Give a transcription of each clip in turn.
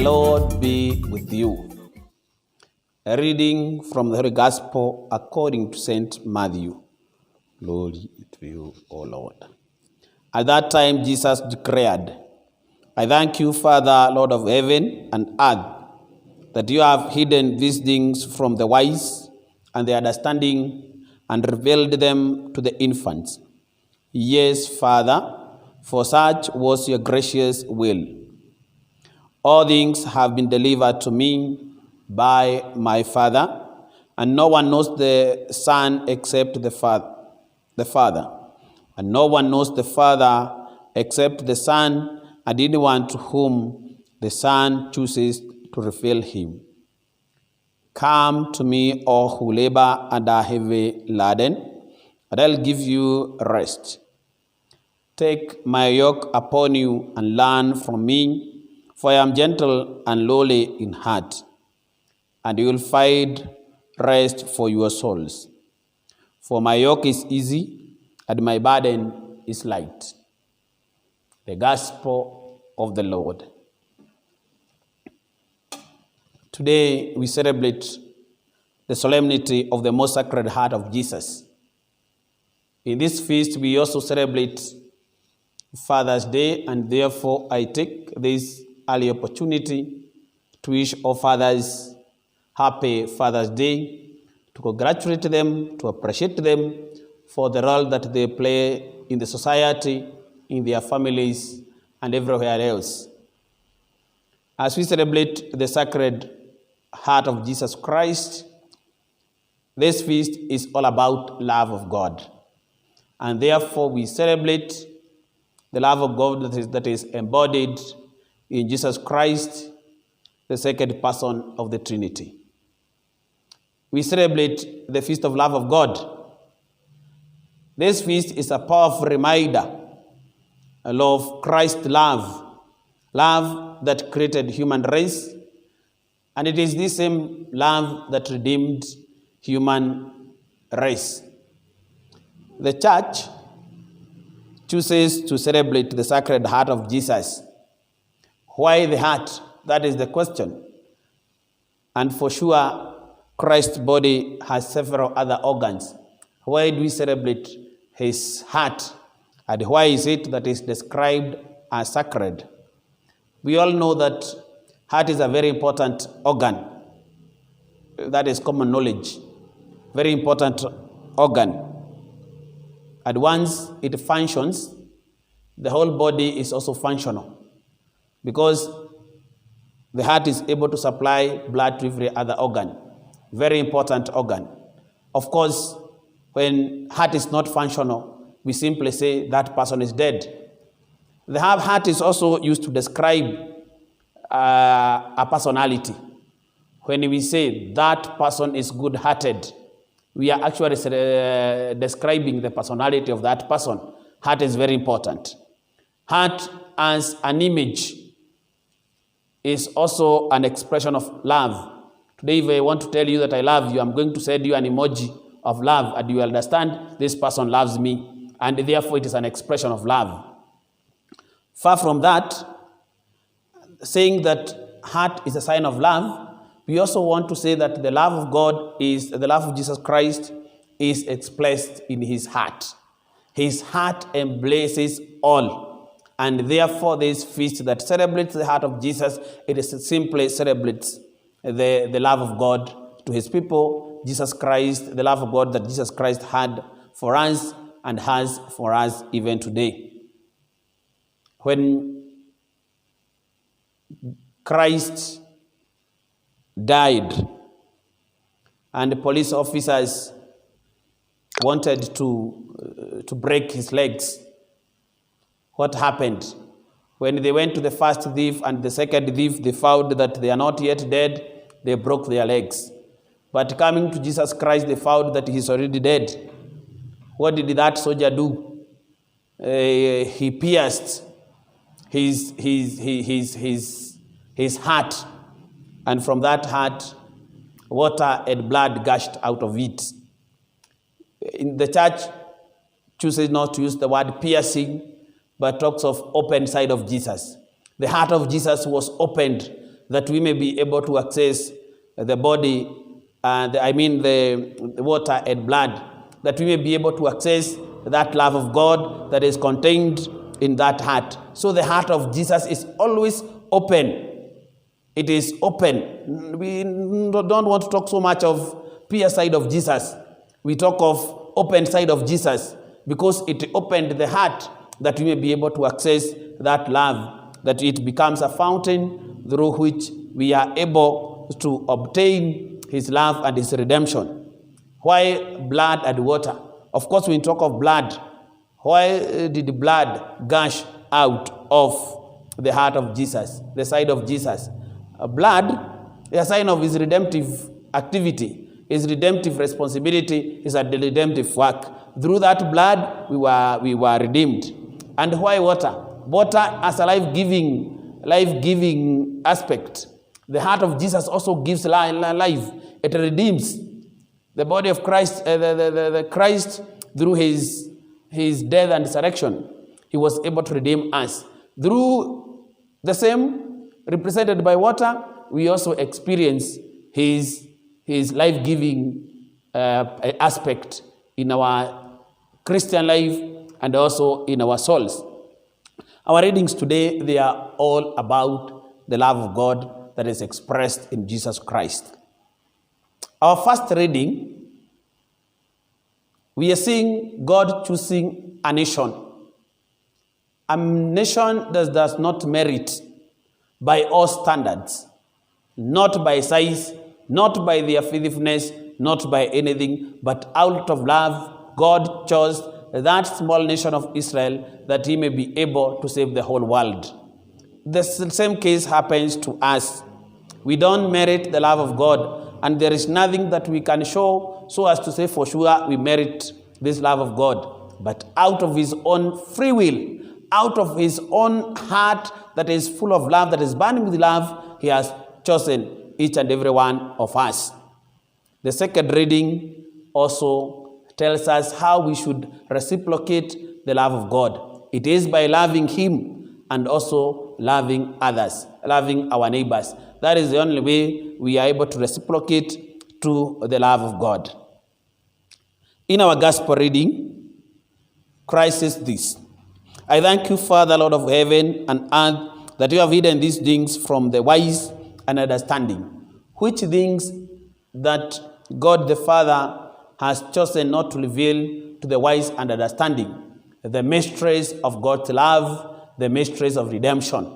Lord be with you. A reading from the Holy Gospel according to St. Matthew. Glory to you, O Lord. At that time Jesus declared, I thank you, Father, Lord of heaven and earth, that you have hidden these things from the wise and the understanding and revealed them to the infants. Yes, Father, for such was your gracious will. All things have been delivered to me by my Father, and no one knows the Son except the Father. And no one knows the Father except the Son, and anyone to whom the Son chooses to reveal him. Come to me, all who labor and are heavy laden, and I'll give you rest. Take my yoke upon you and learn from me, for I am gentle and lowly in heart, and you will find rest for your souls. For my yoke is easy and my burden is light. The Gospel of the Lord. Today we celebrate the solemnity of the Most Sacred Heart of Jesus. In this feast we also celebrate Father's Day, and therefore I take this early opportunity to wish all fathers happy Father's Day, to congratulate them, to appreciate them for the role that they play in the society, in their families, and everywhere else. As we celebrate the Sacred Heart of Jesus Christ, this feast is all about love of God. And therefore we celebrate the love of God that is embodied in Jesus Christ, the second person of the Trinity. We celebrate the feast of love of God. This feast is a powerful reminder of Christ's love that created human race, and it is this same love that redeemed human race. The Church chooses to celebrate the Sacred Heart of Jesus. Why the heart? That is the question. And for sure, Christ's body has several other organs. Why do we celebrate his heart? And why is it that is described as sacred? We all know that heart is a very important organ. That is common knowledge. Very important organ. And once it functions, the whole body is also functional, because the heart is able to supply blood to every other organ. Very important organ. Of course, when heart is not functional, we simply say that person is dead. The heart is also used to describe a personality. When we say that person is good-hearted, we are actually describing the personality of that person. Heart is very important. Heart as an image is also an expression of love. Today, if I want to tell you that I love you, I'm going to send you an emoji of love, and you understand this person loves me, and therefore it is an expression of love. Far from that, saying that heart is a sign of love, we also want to say that the love of God is, the love of Jesus Christ is expressed in his heart. His heart embraces all. And therefore this feast that celebrates the heart of Jesus, it is simply celebrates the love of God to his people, Jesus Christ, the love of God that Jesus Christ had for us and has for us even today. When Christ died and the police officers wanted to break his legs, what happened? When they went to the first thief and the second thief, they found that they are not yet dead, they broke their legs. But coming to Jesus Christ, they found that he's already dead. What did that soldier do? He pierced his heart, and from that heart, water and blood gushed out of it. In the Church chooses not to use the word piercing, but talks of open side of Jesus. The heart of Jesus was opened that we may be able to access the body, the water and blood, that we may be able to access that love of God that is contained in that heart. So the heart of Jesus is always open. It is open. We don't want to talk so much of peer side of Jesus. We talk of open side of Jesus because it opened the heart that we may be able to access that love, that it becomes a fountain through which we are able to obtain his love and his redemption. Why blood and water? Of course, when we talk of blood, why did blood gush out of the heart of Jesus, the side of Jesus? Blood is a sign of his redemptive activity, his redemptive responsibility, his redemptive work. Through that blood, we were redeemed. And why water? Water as a life-giving aspect. The heart of Jesus also gives life. It redeems. The body of Christ, the Christ through his death and resurrection, he was able to redeem us. Through the same represented by water, we also experience his life-giving aspect in our Christian life and also in our souls. Our readings today, they are all about the love of God that is expressed in Jesus Christ. Our first reading, we are seeing God choosing a nation. A nation that does not merit by all standards, not by size, not by their faithfulness, not by anything, but out of love, God chose that small nation of Israel that he may be able to save the whole world. The same case happens to us. We don't merit the love of God, and there is nothing that we can show so as to say for sure we merit this love of God. But out of his own free will, out of his own heart that is full of love, that is burning with love, he has chosen each and every one of us. The second reading also tells us how we should reciprocate the love of God. It is by loving him and also loving others, loving our neighbors. That is the only way we are able to reciprocate to the love of God. In our gospel reading, Christ says this: I thank you, Father, Lord of heaven and earth, that you have hidden these things from the wise and understanding. Which things that God the Father has chosen not to reveal to the wise and understanding? The mysteries of God's love, the mysteries of redemption.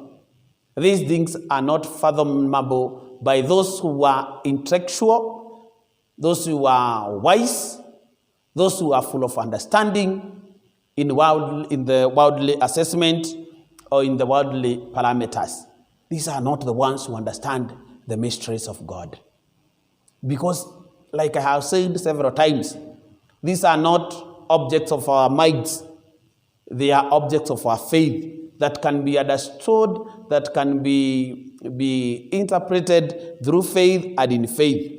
These things are not fathomable by those who are intellectual, those who are wise, those who are full of understanding in the worldly assessment or in the worldly parameters. These are not the ones who understand the mysteries of God. Because, like I have said several times, these are not objects of our minds. They are objects of our faith that can be understood, that can be interpreted through faith and in faith.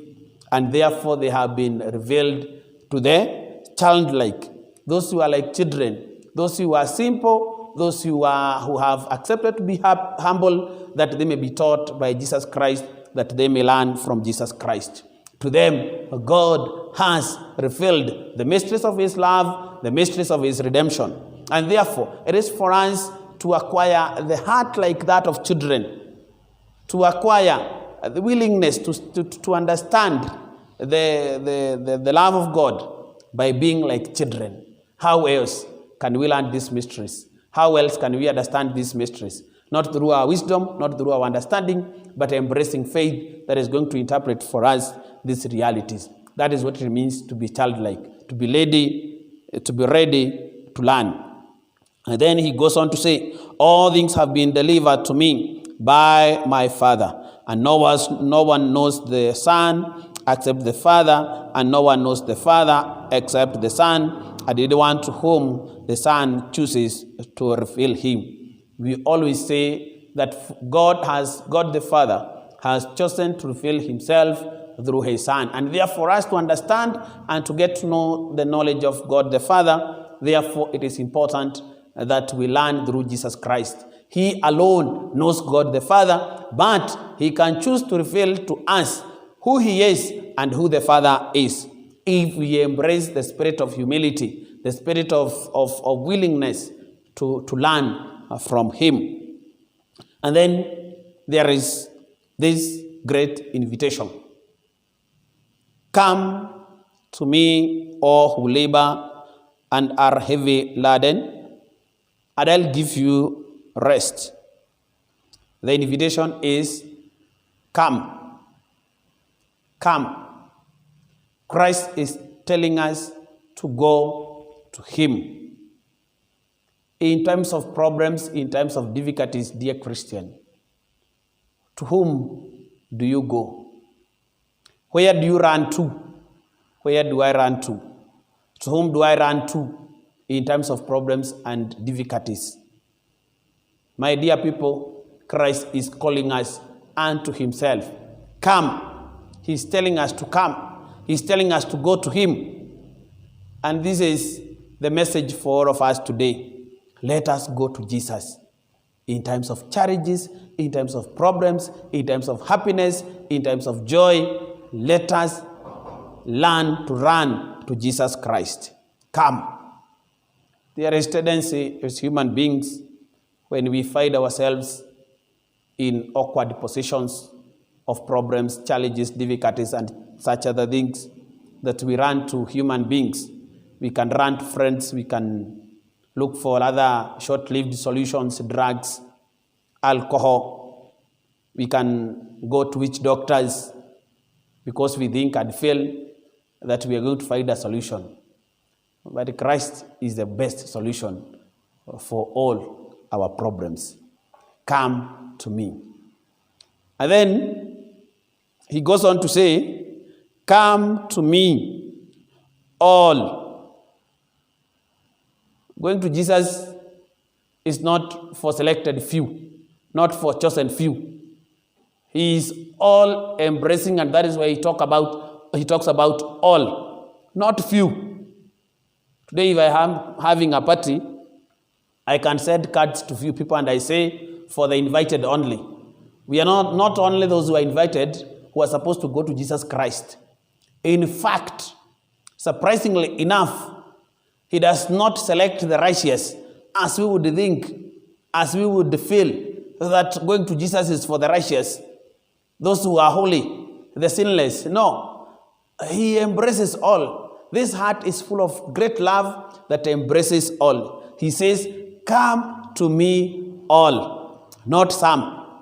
And therefore, they have been revealed to the childlike, those who are like children, those who are simple, those who have accepted to be humble, that they may be taught by Jesus Christ, that they may learn from Jesus Christ. To them, God has revealed the mysteries of his love, the mysteries of his redemption. And therefore, it is for us to acquire the heart like that of children, to acquire the willingness to understand the love of God by being like children. How else can we learn these mysteries? How else can we understand these mysteries? Not through our wisdom, not through our understanding, but embracing faith that is going to interpret for us these realities. That is what it means to be childlike, to be ready to learn. And then he goes on to say, all things have been delivered to me by my Father, and no one knows the Son except the Father, and no one knows the Father except the Son, and the one to whom the Son chooses to reveal him. We always say that God the Father has chosen to reveal himself through his Son. And therefore, for us to understand and to get to know the knowledge of God the Father, therefore it is important that we learn through Jesus Christ. He alone knows God the Father, but he can choose to reveal to us who he is and who the Father is. If we embrace the spirit of humility, the spirit of willingness to learn from him. And then there is this great invitation. Come to me, all who labor and are heavy laden, and I'll give you rest. The invitation is, come. Come. Christ is telling us to go to him. In times of problems, in times of difficulties, dear Christian, to whom do you go? Where do you run to? Where do I run to? To whom do I run to in times of problems and difficulties? My dear people, Christ is calling us unto himself. Come. He's telling us to come. He's telling us to go to him. And this is the message for all of us today. Let us go to Jesus. In times of challenges, in times of problems, in times of happiness, in times of joy, let us learn to run to Jesus Christ. Come. There is tendency as human beings, when we find ourselves in awkward positions of problems, challenges, difficulties, and such other things, that we run to human beings. We can run to friends, we can look for other short-lived solutions, drugs, alcohol. We can go to witch doctors because we think and feel that we are going to find a solution. But Christ is the best solution for all our problems. Come to me. And then he goes on to say, come to me, all. Going to Jesus is not for selected few, not for chosen few. He is all embracing, and that is why he talks about all, not few. Today, if I am having a party, I can send cards to few people and I say, for the invited only. We are not only those who are invited who are supposed to go to Jesus Christ. In fact, surprisingly enough, he does not select the righteous as we would think, as we would feel that going to Jesus is for the righteous, those who are holy, the sinless. No, he embraces all. This heart is full of great love that embraces all. He says, come to me all, not some.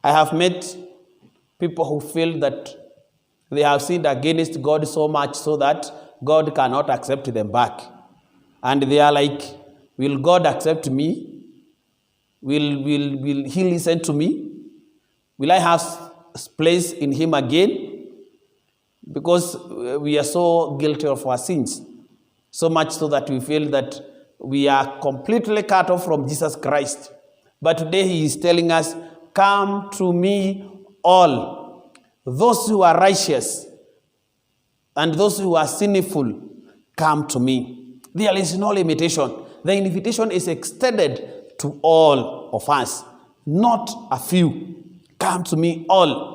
I have met people who feel that they have sinned against God so much so that God cannot accept them back. And they are like, will God accept me? Will he listen to me? Will I have place in him again? Because we are so guilty of our sins. So much so that we feel that we are completely cut off from Jesus Christ. But today he is telling us, come to me all. Those who are righteous and those who are sinful, come to me. There is no limitation. The invitation is extended to all of us, not a few. Come to me all.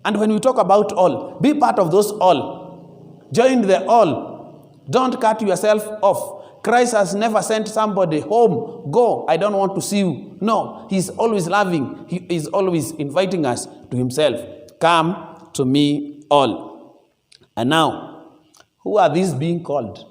And when we talk about all, be part of those all. Join the all. Don't cut yourself off. Christ has never sent somebody home. Go, I don't want to see you. No, he's always loving. He is always inviting us to himself. Come to me all. And now, who are these being called?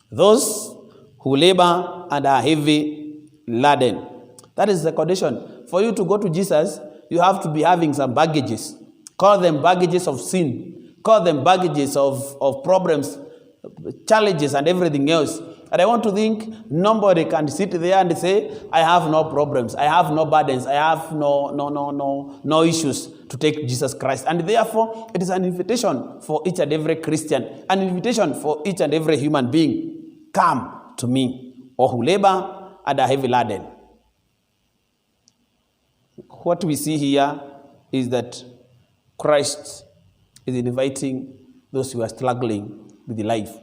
Those who labor and are heavy laden. That is the condition. For you to go to Jesus, you have to be having some baggages. Call them baggages of sin. Call them baggages of problems, challenges, and everything else. And I want to think nobody can sit there and say, I have no problems, I have no burdens, I have no issues to take Jesus Christ. And therefore, it is an invitation for each and every Christian, an invitation for each and every human being. Come to me, all who labor and are heavy laden. What we see here is that Christ is inviting those who are struggling with life.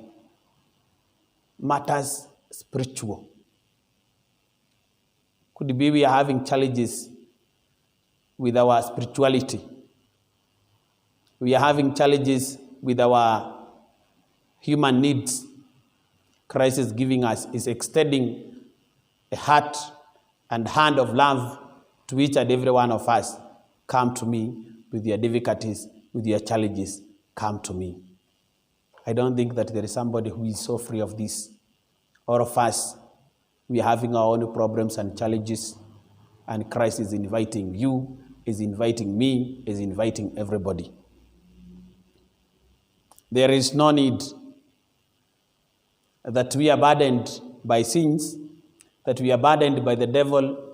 Matters spiritual? Could it be we are having challenges with our spirituality? We are having challenges with our human needs. Christ is giving us, is extending a heart and hand of love to each and every one of us. Come to me with your difficulties, with your challenges. Come to me. I don't think that there is somebody who is so free of this. All of us, we are having our own problems and challenges, and Christ is inviting you, is inviting me, is inviting everybody. There is no need that we are burdened by sins, that we are burdened by the devil,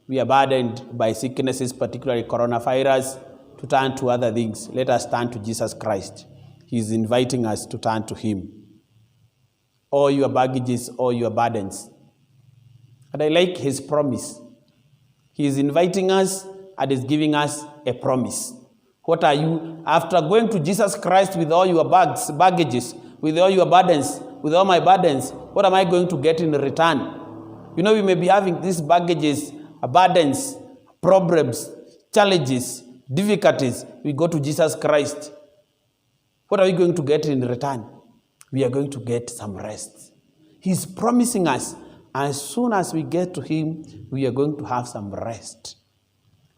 we are burdened by sicknesses, particularly coronavirus, to turn to other things. Let us turn to Jesus Christ. He is inviting us to turn to him. All your baggages, all your burdens. And I like his promise. He is inviting us and is giving us a promise. What are you? After going to Jesus Christ with all your baggages, with all your burdens, with all my burdens, what am I going to get in return? You know, we may be having these baggages, burdens, problems, challenges, difficulties. We go to Jesus Christ. What are we going to get in return? We are going to get some rest. He's promising us, as soon as we get to him, we are going to have some rest.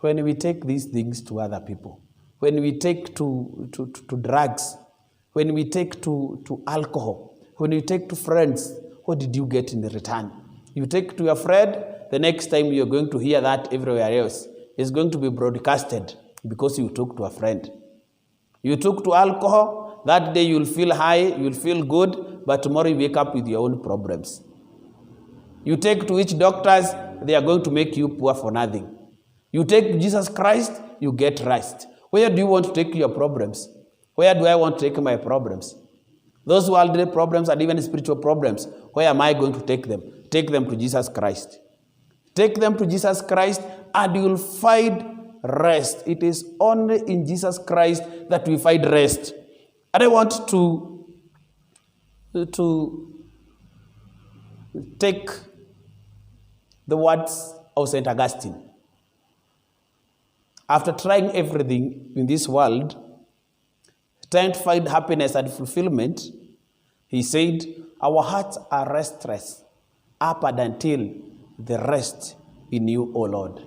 When we take these things to other people, when we take to drugs, when we take to alcohol, when we take to friends, what did you get in return? You take to your friend, the next time you're going to hear that everywhere else. It's going to be broadcasted because you took to a friend. You took to alcohol, that day you'll feel high, you'll feel good, but tomorrow you wake up with your own problems. You take to each doctors, they are going to make you poor for nothing. You take to Jesus Christ, you get rest. Where do you want to take your problems? Where do I want to take my problems? Those worldly problems and even spiritual problems, where am I going to take them? Take them to Jesus Christ. Take them to Jesus Christ and you will find rest. It is only in Jesus Christ that we find rest. And I want to take the words of St. Augustine. After trying everything in this world, trying to find happiness and fulfillment, he said, our hearts are restless up and until the rest in you, O Lord.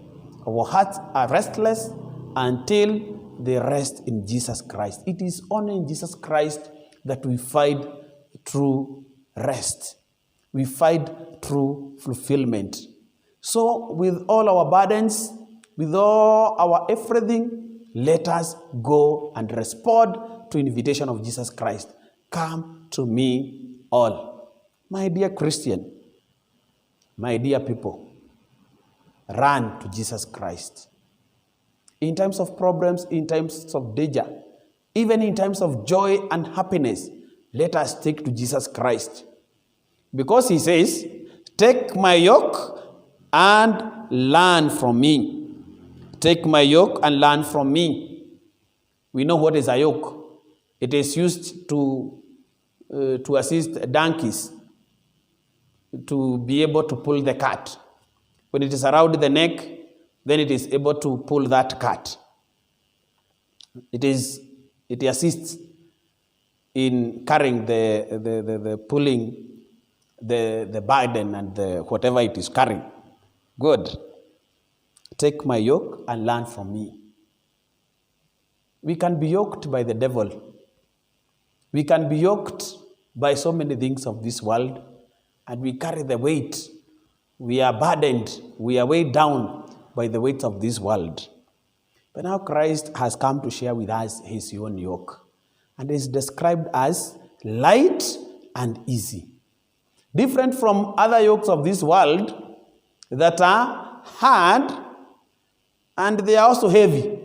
Our hearts are restless until they rest in Jesus Christ. It is only in Jesus Christ that we find true rest. We find true fulfillment. So with all our burdens, with all our everything, let us go and respond to invitation of Jesus Christ. Come to me all. My dear Christian, my dear people, run to Jesus Christ. In times of problems, in times of danger, even in times of joy and happiness, let us take to Jesus Christ. Because he says, take my yoke and learn from me. Take my yoke and learn from me. We know what is a yoke. It is used to assist donkeys to be able to pull the cart. When it is around the neck, then it is able to pull that cart. It assists in carrying the pulling the burden and whatever it is carrying. Good. Take my yoke and learn from me. We can be yoked by the devil. We can be yoked by so many things of this world, and we carry the weight. We are burdened. We are weighed down by the weight of this world. But now Christ has come to share with us his own yoke, and is described as light and easy. Different from other yokes of this world that are hard and they are also heavy.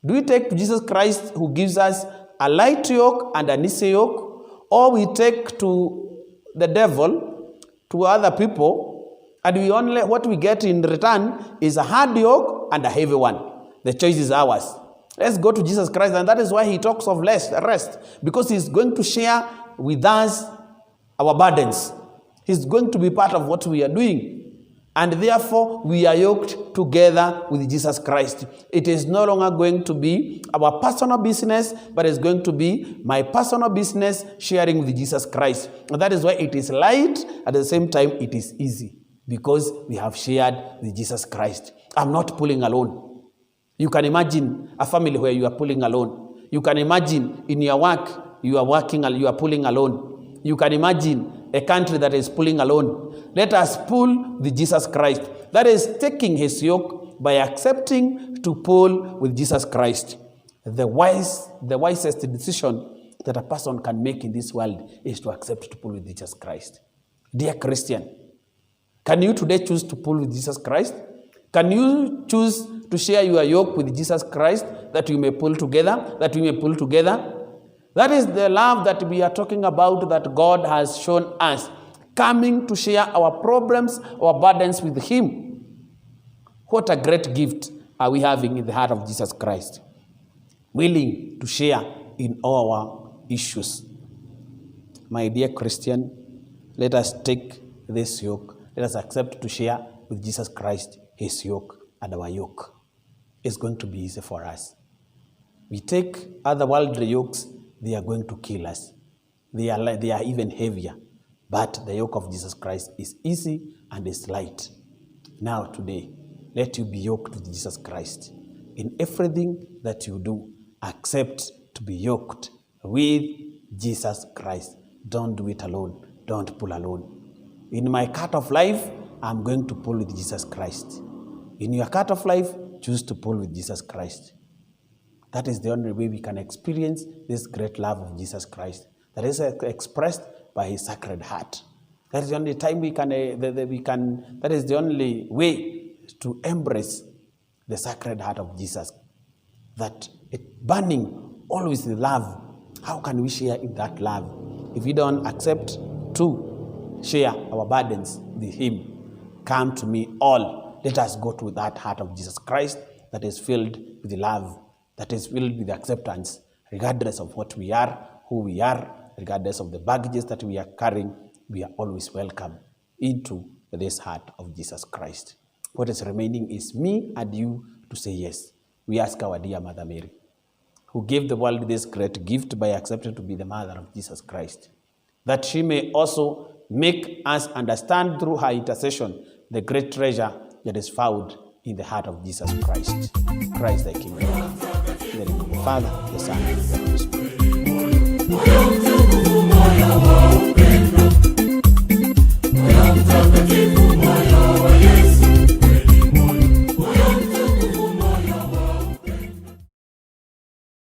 Do we take to Jesus Christ who gives us a light yoke and an easy yoke, or we take to the devil, to other people, and we only what we get in return is a hard yoke and a heavy one? The choice is ours. Let's go to Jesus Christ, and that is why he talks of rest, because he's going to share with us our burdens. He's going to be part of what we are doing. And therefore, we are yoked together with Jesus Christ. It is no longer going to be our personal business, but it's going to be my personal business sharing with Jesus Christ. And that is why it is light, at the same time it is easy, because we have shared with Jesus Christ. I'm not pulling alone. You can imagine a family where you are pulling alone. You can imagine in your work, you are pulling alone. You can imagine a country that is pulling alone. Let us pull with Jesus Christ. That is taking his yoke by accepting to pull with Jesus Christ. The wisest decision that a person can make in this world is to accept to pull with Jesus Christ. Dear Christian, can you today choose to pull with Jesus Christ? Can you choose to share your yoke with Jesus Christ, that you may pull together, That is the love that we are talking about, that God has shown us, coming to share our problems, our burdens with him. What a great gift are we having in the heart of Jesus Christ, willing to share in all our issues. My dear Christian, let us take this yoke. Let us accept to share with Jesus Christ his yoke, and our yoke is going to be easy for us. We take other worldly yokes, they are going to kill us. They are even heavier. But the yoke of Jesus Christ is easy and is light. Now today, let you be yoked with Jesus Christ. In everything that you do, accept to be yoked with Jesus Christ. Don't do it alone. Don't pull alone. In my cart of life, I'm going to pull with Jesus Christ. In your cart of life, choose to pull with Jesus Christ. That is the only way we can experience this great love of Jesus Christ that is expressed by his sacred heart. That is the only time that is the only way to embrace the sacred heart of Jesus. That it burning always with love. How can we share in that love if we don't accept to share our burdens with him? Come to me all. Let us go to that heart of Jesus Christ that is filled with love, that is filled with acceptance, regardless of what we are, who we are, regardless of the baggages that we are carrying. We are always welcome into this heart of Jesus Christ. What is remaining is me and you to say yes. We ask our dear Mother Mary, who gave the world this great gift by accepting to be the mother of Jesus Christ, that she may also make us understand through her intercession the great treasure that is found in the heart of Jesus Christ. Christ the King. In the name of the Father, the Son, and the Holy Spirit.